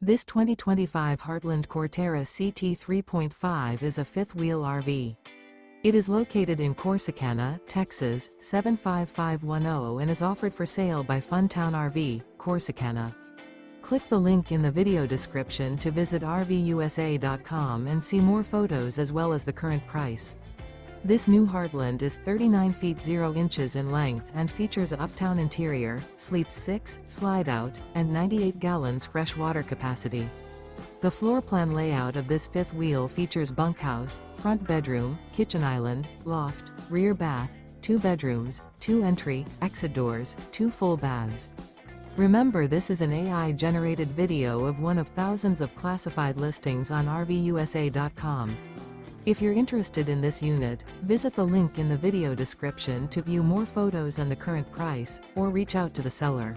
This 2025 Heartland Corterra CT3.5 is a fifth-wheel RV. It is located in Corsicana, Texas, 75510 and is offered for sale by Funtown RV, Corsicana. Click the link in the video description to visit RVUSA.com and see more photos as well as the current price. This new Heartland is 39 feet 0 inches in length and features a uptown interior, sleeps 6, slide-out, and 98 gallons fresh water capacity. The floor plan layout of this fifth wheel features bunkhouse, front bedroom, kitchen island, loft, rear bath, 2 bedrooms, 2 entry, exit doors, 2 full baths. Remember, this is an AI-generated video of one of thousands of classified listings on RVUSA.com. If you're interested in this unit, visit the link in the video description to view more photos and the current price, or reach out to the seller.